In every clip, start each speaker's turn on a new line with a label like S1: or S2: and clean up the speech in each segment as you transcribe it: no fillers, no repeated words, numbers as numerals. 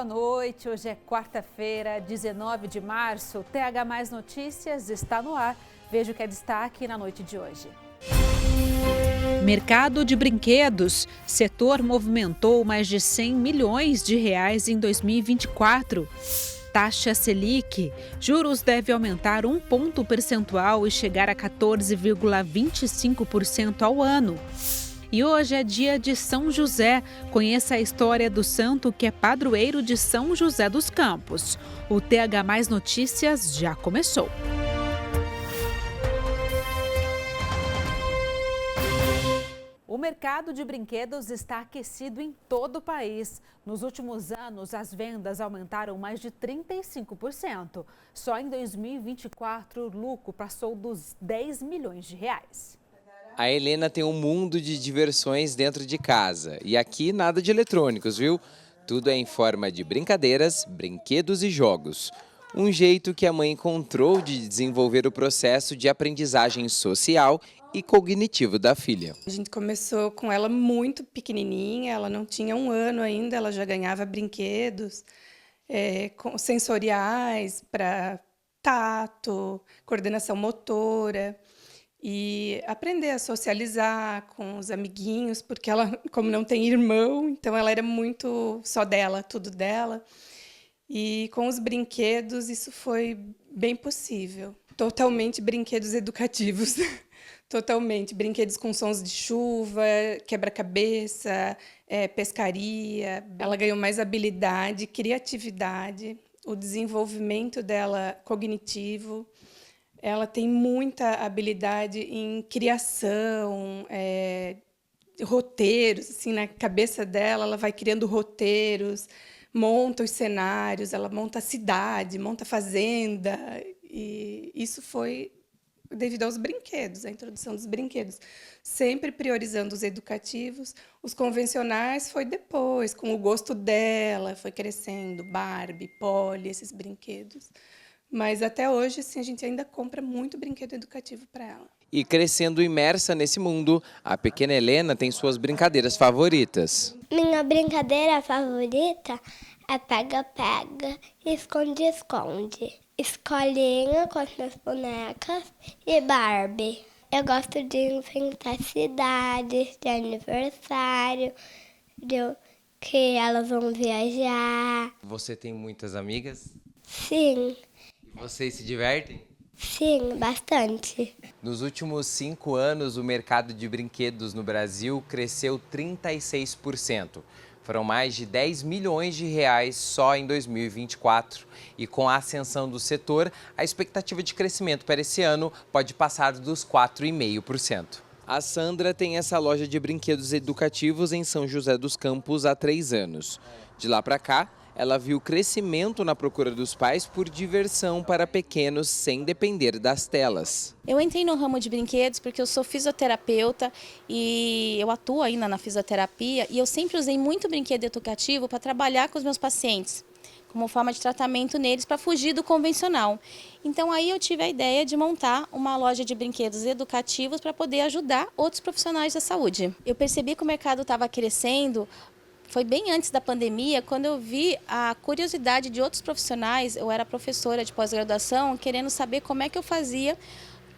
S1: boa noite. Hoje é quarta-feira, 19 de março. TH Mais Notícias está no ar. Veja o que é destaque na noite de hoje. Mercado de brinquedos. Setor movimentou mais de 100 milhões de reais em 2024. Taxa Selic. Juros deve aumentar 1 ponto percentual e chegar a 14,25% ao ano. E hoje é dia de São José. Conheça a história do santo que é padroeiro de São José dos Campos. O TH Mais Notícias já começou. O mercado de brinquedos está aquecido em todo o país. Nos últimos anos, as vendas aumentaram mais de 35%. Só em 2024, o lucro passou dos 10 milhões de reais.
S2: A Helena tem um mundo de diversões dentro de casa. E aqui nada de eletrônicos, viu? Tudo é em forma de brincadeiras, brinquedos e jogos. Um jeito que a mãe encontrou de desenvolver o processo de aprendizagem social e cognitivo da filha.
S3: A gente começou com ela muito pequenininha, ela não tinha 1 ano ainda, ela já ganhava brinquedos sensoriais para tato, coordenação motora. E aprender a socializar com os amiguinhos, porque ela, como não tem irmão, então ela era muito só dela, tudo dela. E com os brinquedos isso foi bem possível. Totalmente brinquedos educativos. Totalmente. Brinquedos com sons de chuva, quebra-cabeça, pescaria. Ela ganhou mais habilidade, criatividade, o desenvolvimento dela cognitivo. Ela tem muita habilidade em criação, roteiros, assim, na cabeça dela, ela vai criando roteiros, monta os cenários, ela monta a cidade, monta a fazenda, e isso foi devido aos brinquedos, à introdução dos brinquedos. Sempre priorizando os educativos, os convencionais foi depois, com o gosto dela, foi crescendo, Barbie, Polly, esses brinquedos. Mas até hoje, sim, a gente ainda compra muito brinquedo educativo para ela.
S2: E crescendo imersa nesse mundo, a pequena Helena tem suas brincadeiras favoritas.
S4: Minha brincadeira favorita é pega-pega e esconde-esconde. Escolinha com as minhas bonecas e Barbie. Eu gosto de inventar cidades, de aniversário, que elas vão viajar.
S2: Você tem muitas amigas?
S4: Sim.
S2: Vocês se divertem?
S4: Sim, bastante.
S2: Nos últimos 5 anos, o mercado de brinquedos no Brasil cresceu 36%. Foram mais de 10 milhões de reais só em 2024. E com a ascensão do setor, a expectativa de crescimento para esse ano pode passar dos 4,5%. A Sandra tem essa loja de brinquedos educativos em São José dos Campos há 3 anos. De lá para cá, ela viu crescimento na procura dos pais por diversão para pequenos sem depender das telas.
S5: Eu entrei no ramo de brinquedos porque eu sou fisioterapeuta e eu atuo ainda na fisioterapia e eu sempre usei muito brinquedo educativo para trabalhar com os meus pacientes, como forma de tratamento neles para fugir do convencional. Então aí eu tive a ideia de montar uma loja de brinquedos educativos para poder ajudar outros profissionais da saúde. Eu percebi que o mercado estava crescendo. Foi bem antes da pandemia, quando eu vi a curiosidade de outros profissionais. Eu era professora de pós-graduação, querendo saber como é que eu fazia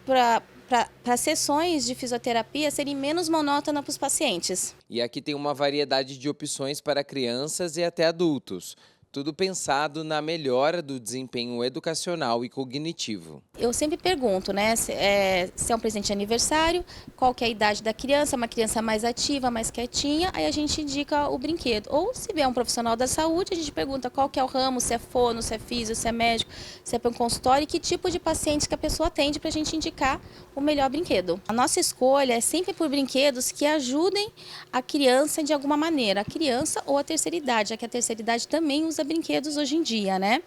S5: para sessões de fisioterapia serem menos monótonas para os pacientes.
S2: E aqui tem uma variedade de opções para crianças e até adultos. Tudo pensado na melhora do desempenho educacional e cognitivo.
S5: Eu sempre pergunto, né, se é um presente de aniversário, qual que é a idade da criança, uma criança mais ativa, mais quietinha, aí a gente indica o brinquedo. Ou se vier um profissional da saúde, a gente pergunta qual que é o ramo, se é fono, se é físio, se é médico, se é para um consultório e que tipo de pacientes que a pessoa atende para a gente indicar o melhor brinquedo. A nossa escolha é sempre por brinquedos que ajudem a criança de alguma maneira, a criança ou a terceira idade, já que a terceira idade também usa brinquedos hoje em dia, né?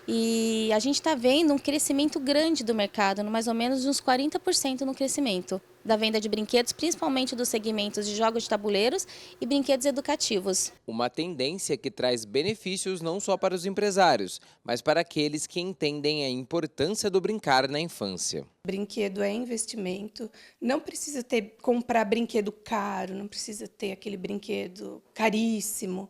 S5: E a gente está vendo um crescimento grande do mercado, mais ou menos uns 40% no crescimento da venda de brinquedos, principalmente dos segmentos de jogos de tabuleiros e brinquedos educativos.
S2: Uma tendência que traz benefícios não só para os empresários, mas para aqueles que entendem a importância do brincar na infância.
S3: Brinquedo é investimento, não precisa comprar brinquedo caro, não precisa ter aquele brinquedo caríssimo,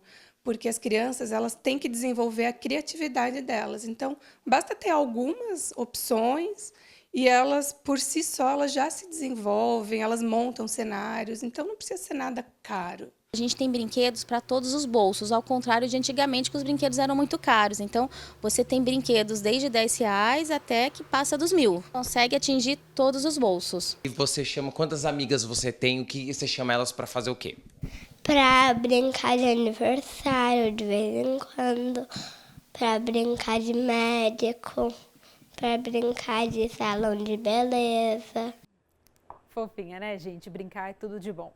S3: porque as crianças elas têm que desenvolver a criatividade delas. Então, basta ter algumas opções e elas, por si só, elas já se desenvolvem, elas montam cenários, então não precisa ser nada caro.
S5: A gente tem brinquedos para todos os bolsos, ao contrário de antigamente que os brinquedos eram muito caros. Então, você tem brinquedos desde R$10 até que passa dos 1.000. Consegue atingir todos os bolsos.
S2: E você chama, quantas amigas você tem? O que você chama elas para fazer o quê?
S4: Pra brincar de aniversário de vez em quando, pra brincar de médico, pra brincar de salão de beleza.
S1: Fofinha, né, gente? Brincar é tudo de bom.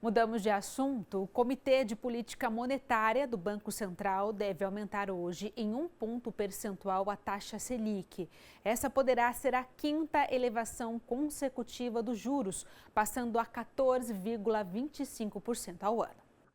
S1: Mudamos de assunto. O Comitê de Política Monetária do Banco Central deve aumentar hoje em 1 ponto percentual a taxa Selic. Essa poderá ser a 5ª elevação consecutiva dos juros, passando a 14,25% ao ano.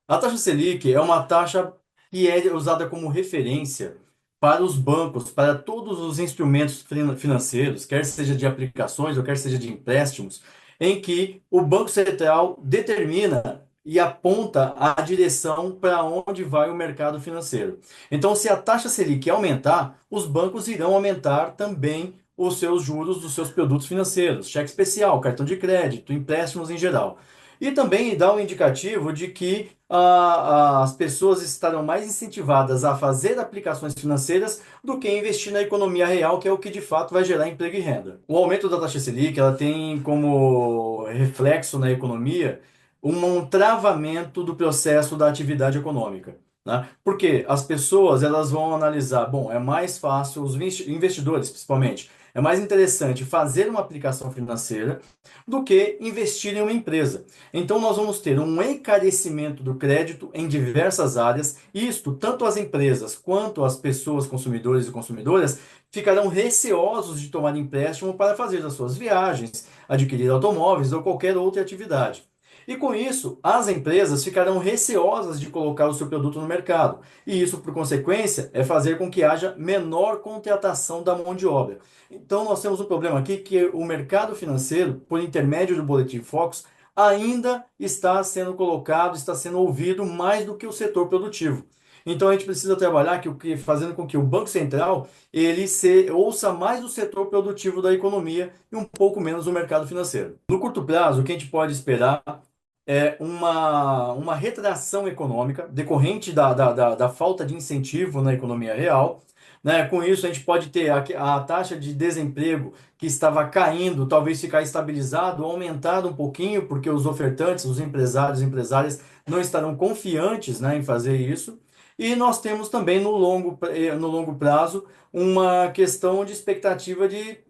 S6: A taxa Selic é uma taxa que é usada como referência para os bancos, para todos os instrumentos financeiros, quer seja de aplicações ou quer seja de empréstimos, em que o Banco Central determina e aponta a direção para onde vai o mercado financeiro. Então, se a taxa Selic aumentar, os bancos irão aumentar também os seus juros dos seus produtos financeiros, cheque especial, cartão de crédito, empréstimos em geral. E também dá um indicativo de que as pessoas estarão mais incentivadas a fazer aplicações financeiras do que investir na economia real, que é o que de fato vai gerar emprego e renda. O aumento da taxa Selic ela tem como reflexo na economia um travamento do processo da atividade econômica, né? Porque as pessoas elas vão analisar, bom, é mais fácil, os investidores principalmente, é mais interessante fazer uma aplicação financeira do que investir em uma empresa. Então, nós vamos ter um encarecimento do crédito em diversas áreas. Isto, tanto as empresas quanto as pessoas, consumidores e consumidoras, ficarão receosos de tomar empréstimo para fazer as suas viagens, adquirir automóveis ou qualquer outra atividade. E com isso, as empresas ficarão receosas de colocar o seu produto no mercado. E isso, por consequência, é fazer com que haja menor contratação da mão de obra. Então, nós temos um problema aqui que o mercado financeiro, por intermédio do Boletim Focus, ainda está sendo colocado, está sendo ouvido mais do que o setor produtivo. Então, a gente precisa trabalhar fazendo com que o Banco Central ele ouça mais o setor produtivo da economia e um pouco menos o mercado financeiro. No curto prazo, o que a gente pode esperar é uma retração econômica decorrente da falta de incentivo na economia real, né? Com isso, a gente pode ter a taxa de desemprego que estava caindo, talvez ficar estabilizado, aumentado um pouquinho, porque os ofertantes, os empresários e empresárias não estarão confiantes, né, em fazer isso. E nós temos também no longo prazo uma questão de expectativa de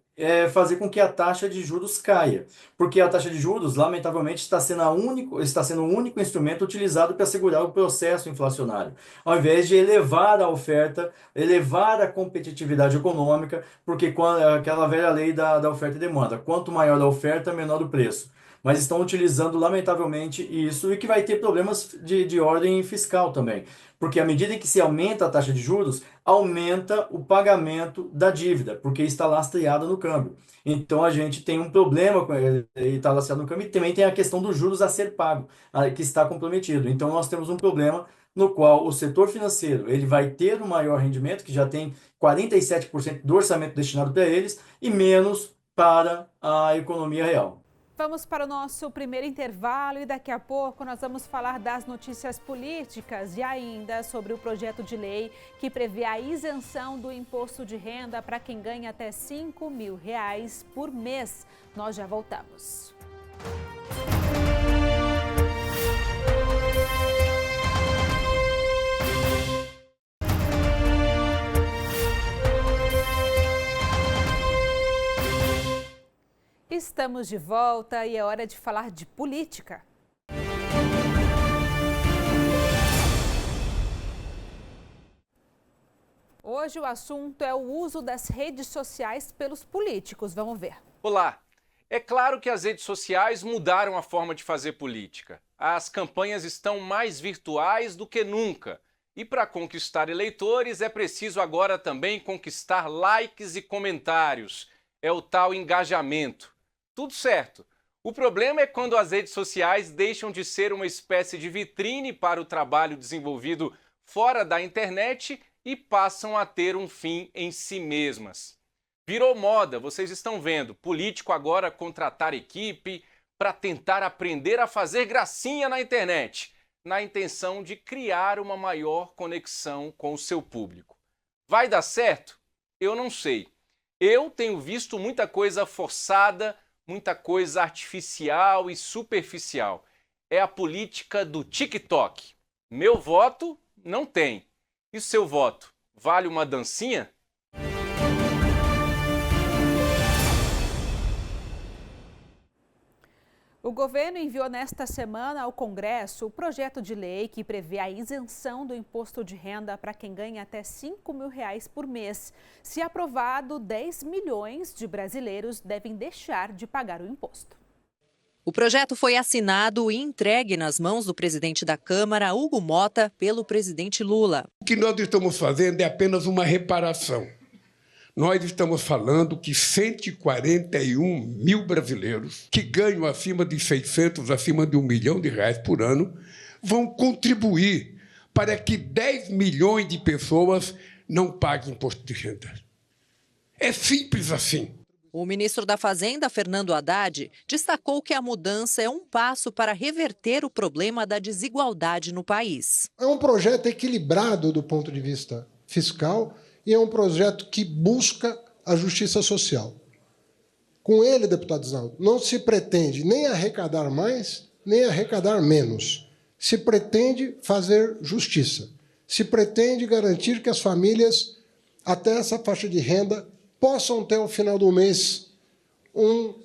S6: fazer com que a taxa de juros caia, porque a taxa de juros, lamentavelmente, está sendo o único instrumento utilizado para segurar o processo inflacionário, ao invés de elevar a oferta, elevar a competitividade econômica, porque aquela velha lei da oferta e demanda, quanto maior a oferta, menor o preço. Mas estão utilizando, lamentavelmente, isso e que vai ter problemas de ordem fiscal também. Porque à medida em que se aumenta a taxa de juros, aumenta o pagamento da dívida, porque está lastreada no câmbio. Então a gente tem um problema com ele está lastreado no câmbio e também tem a questão dos juros a ser pago, que está comprometido. Então nós temos um problema no qual o setor financeiro ele vai ter um maior rendimento, que já tem 47% do orçamento destinado para eles, e menos para a economia real.
S1: Vamos para o nosso primeiro intervalo e daqui a pouco nós vamos falar das notícias políticas e ainda sobre o projeto de lei que prevê a isenção do imposto de renda para quem ganha até R$5.000 por mês. Nós já voltamos. Estamos de volta e é hora de falar de política. Hoje o assunto é o uso das redes sociais pelos políticos. Vamos ver.
S7: Olá! É claro que as redes sociais mudaram a forma de fazer política. As campanhas estão mais virtuais do que nunca. E para conquistar eleitores é preciso agora também conquistar likes e comentários. É o tal engajamento. Tudo certo. O problema é quando as redes sociais deixam de ser uma espécie de vitrine para o trabalho desenvolvido fora da internet e passam a ter um fim em si mesmas. Virou moda, vocês estão vendo, político agora contratar equipe para tentar aprender a fazer gracinha na internet, na intenção de criar uma maior conexão com o seu público. Vai dar certo? Eu não sei. Eu tenho visto muita coisa forçada, muita coisa artificial e superficial. É a política do TikTok. Meu voto não tem. E o seu voto vale uma dancinha?
S1: O governo enviou nesta semana ao Congresso o projeto de lei que prevê a isenção do imposto de renda para quem ganha até R$ 5.000 por mês. Se aprovado, 10 milhões de brasileiros devem deixar de pagar o imposto.
S8: O projeto foi assinado e entregue nas mãos do presidente da Câmara, Hugo Motta, pelo presidente Lula.
S9: O que nós estamos fazendo é apenas uma reparação. Nós estamos falando que 141 mil brasileiros que ganham acima de 600, acima de R$ 1 milhão por ano, vão contribuir para que 10 milhões de pessoas não paguem imposto de renda. É simples assim.
S8: O ministro da Fazenda, Fernando Haddad, destacou que a mudança é um passo para reverter o problema da desigualdade no país.
S10: É um projeto equilibrado do ponto de vista fiscal e é um projeto que busca a justiça social. Com ele, deputado Isaldo, não se pretende nem arrecadar mais, nem arrecadar menos. Se pretende fazer justiça. Se pretende garantir que as famílias, até essa faixa de renda, possam ter, ao final do mês, um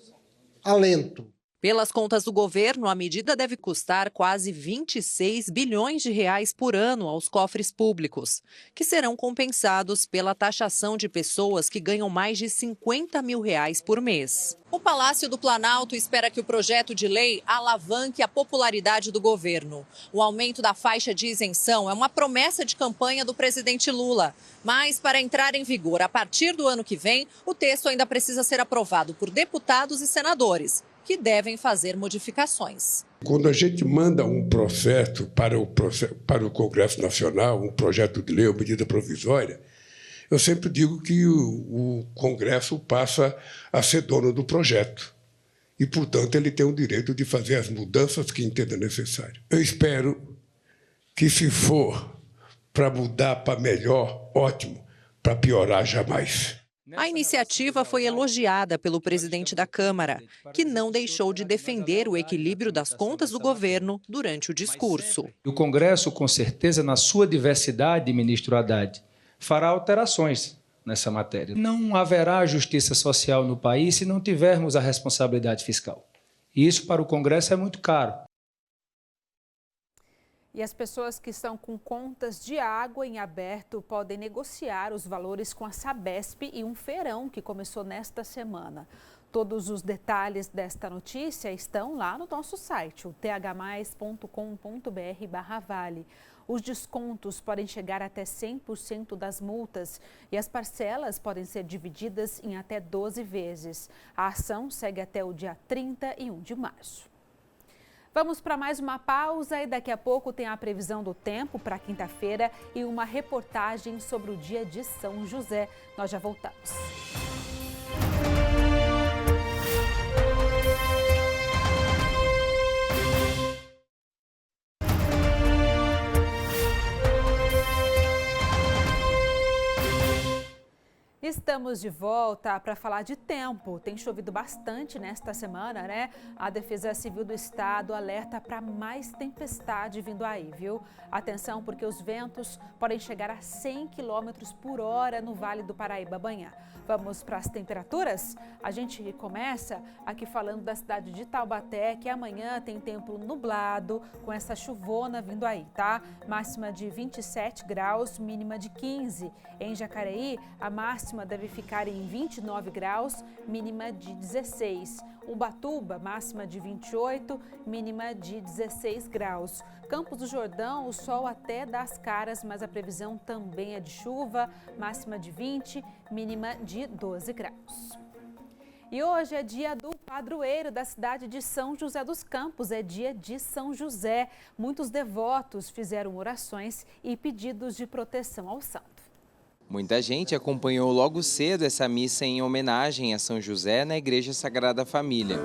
S10: alento.
S8: Pelas contas do governo, a medida deve custar quase 26 bilhões de reais por ano aos cofres públicos, que serão compensados pela taxação de pessoas que ganham mais de 50 mil reais por mês. O Palácio do Planalto espera que o projeto de lei alavanque a popularidade do governo. O aumento da faixa de isenção é uma promessa de campanha do presidente Lula. Mas, para entrar em vigor a partir do ano que vem, o texto ainda precisa ser aprovado por deputados e senadores, que devem fazer modificações.
S9: Quando a gente manda um processo para o Congresso Nacional, um projeto de lei, uma medida provisória, eu sempre digo que o Congresso passa a ser dono do projeto. E, portanto, ele tem o direito de fazer as mudanças que entenda necessário. Eu espero que, se for para mudar para melhor, ótimo, para piorar, jamais.
S8: A iniciativa foi elogiada pelo presidente da Câmara, que não deixou de defender o equilíbrio das contas do governo durante o discurso.
S11: O Congresso, com certeza, na sua diversidade, ministro Haddad, fará alterações nessa matéria. Não haverá justiça social no país se não tivermos a responsabilidade fiscal. E isso para o Congresso é muito caro.
S1: E as pessoas que estão com contas de água em aberto podem negociar os valores com a Sabesp e um feirão que começou nesta semana. Todos os detalhes desta notícia estão lá no nosso site, o thmais.com.br/vale. Os descontos podem chegar até 100% das multas e as parcelas podem ser divididas em até 12 vezes. A ação segue até o dia 31 de março. Vamos para mais uma pausa e daqui a pouco tem a previsão do tempo para quinta-feira e uma reportagem sobre o dia de São José. Nós já voltamos. Estamos de volta para falar de tempo. Tem chovido bastante nesta semana, né? A Defesa Civil do Estado alerta para mais tempestade vindo aí, viu? Atenção, porque os ventos podem chegar a 100 km por hora no Vale do Paraíba-Banhá. Vamos para as temperaturas? A gente começa aqui falando da cidade de Taubaté, que amanhã tem tempo nublado, com essa chuvona vindo aí, tá? Máxima de 27 graus, mínima de 15. Em Jacareí, a máxima deve ficar em 29 graus, mínima de 16. Ubatuba, máxima de 28, mínima de 16 graus. Campos do Jordão, o sol até dá as caras, mas a previsão também é de chuva, máxima de 20, mínima de 12 graus. E hoje é dia do padroeiro da cidade de São José dos Campos, é dia de São José. Muitos devotos fizeram orações e pedidos de proteção ao santo.
S2: Muita gente acompanhou logo cedo essa missa em homenagem a São José na Igreja Sagrada Família.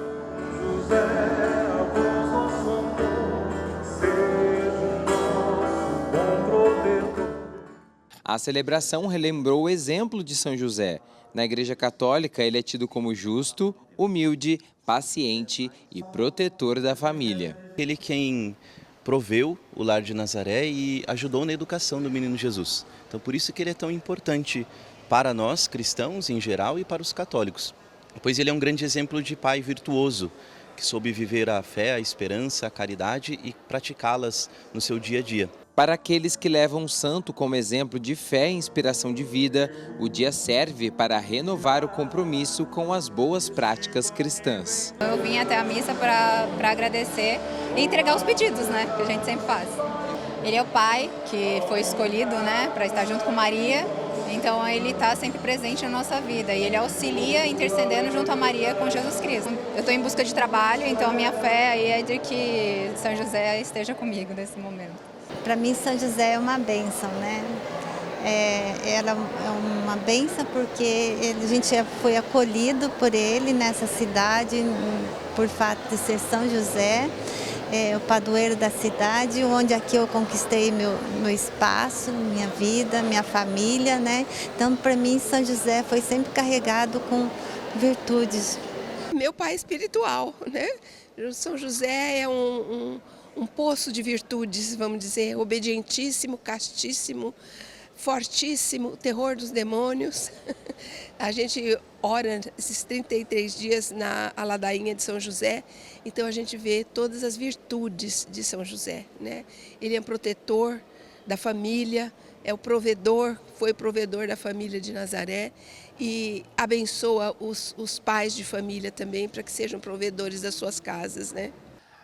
S2: A celebração relembrou o exemplo de São José. Na Igreja Católica, ele é tido como justo, humilde, paciente e protetor da família.
S12: Ele quem proveu o lar de Nazaré e ajudou na educação do menino Jesus. Então, por isso que ele é tão importante para nós, cristãos em geral, e para os católicos. Pois ele é um grande exemplo de pai virtuoso, que soube viver a fé, a esperança, a caridade e praticá-las no seu dia a dia.
S2: Para aqueles que levam o santo como exemplo de fé e inspiração de vida, o dia serve para renovar o compromisso com as boas práticas cristãs.
S13: Eu vim até a missa para agradecer e entregar os pedidos, né, que a gente sempre faz. Ele é o pai que foi escolhido, né, para estar junto com Maria, então ele está sempre presente na nossa vida e ele auxilia intercedendo junto a Maria com Jesus Cristo. Eu estou em busca de trabalho, então a minha fé aí é de que São José esteja comigo nesse momento.
S14: Para mim, São José é uma bênção, né? Ela é uma bênção porque a gente foi acolhido por ele nessa cidade, por fato de ser São José, o padroeiro da cidade, onde aqui eu conquistei meu espaço, minha vida, minha família, né? Então, para mim, São José foi sempre carregado com virtudes.
S15: Meu pai espiritual, né? São José é um poço de virtudes, vamos dizer, obedientíssimo, castíssimo, fortíssimo, terror dos demônios. A gente ora esses 33 dias na ladainha de São José, então a gente vê todas as virtudes de São José, né? Ele é um protetor da família, é o provedor, foi provedor da família de Nazaré e abençoa os pais de família também para que sejam provedores das suas casas, né?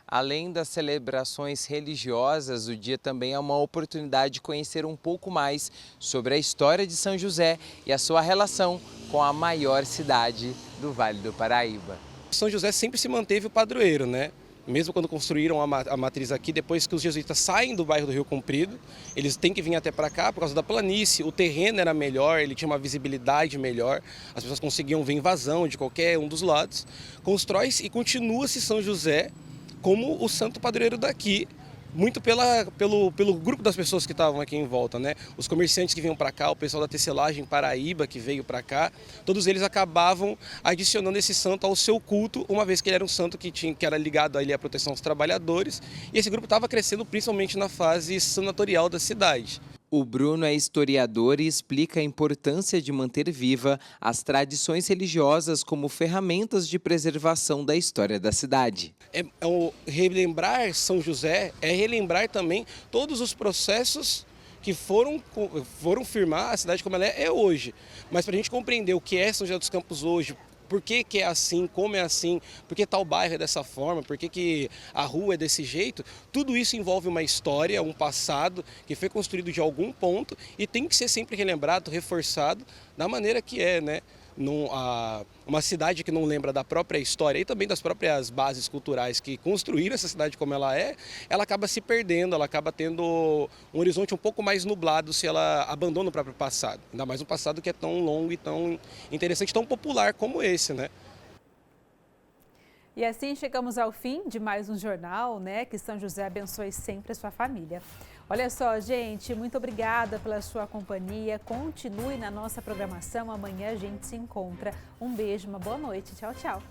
S2: Além das celebrações religiosas, o dia também é uma oportunidade de conhecer um pouco mais sobre a história de São José e a sua relação com a maior cidade do Vale do Paraíba.
S16: São José sempre se manteve o padroeiro, né? Mesmo quando construíram a matriz aqui, depois que os jesuítas saem do bairro do Rio Comprido, eles têm que vir até para cá por causa da planície, o terreno era melhor, ele tinha uma visibilidade melhor, as pessoas conseguiam ver invasão de qualquer um dos lados. Constrói-se e continua-se São José como o santo padroeiro daqui, muito pelo grupo das pessoas que estavam aqui em volta, né? Os comerciantes que vinham para cá, o pessoal da tecelagem Paraíba que veio para cá, todos eles acabavam adicionando esse santo ao seu culto, uma vez que ele era um santo que era ligado ali à proteção aos trabalhadores, e esse grupo estava crescendo principalmente na fase sanatorial da cidade.
S2: O Bruno é historiador e explica a importância de manter viva as tradições religiosas como ferramentas de preservação da história da cidade.
S16: Relembrar São José é relembrar também todos os processos que foram firmar a cidade como ela é hoje. Mas para a gente compreender o que é São José dos Campos hoje, por que é assim, como é assim, por que tal bairro é dessa forma, por que a rua é desse jeito, tudo isso envolve uma história, um passado que foi construído de algum ponto e tem que ser sempre relembrado, reforçado da maneira que é, né? Uma cidade que não lembra da própria história e também das próprias bases culturais que construíram essa cidade como ela acaba se perdendo, ela acaba tendo um horizonte um pouco mais nublado se ela abandona o próprio passado. Ainda mais um passado que é tão longo e tão interessante, tão popular como esse, né?
S1: E assim chegamos ao fim de mais um jornal, né? Que São José abençoe sempre a sua família. Olha só, gente, muito obrigada pela sua companhia. Continue na nossa programação. Amanhã a gente se encontra. Um beijo, uma boa noite. Tchau, tchau.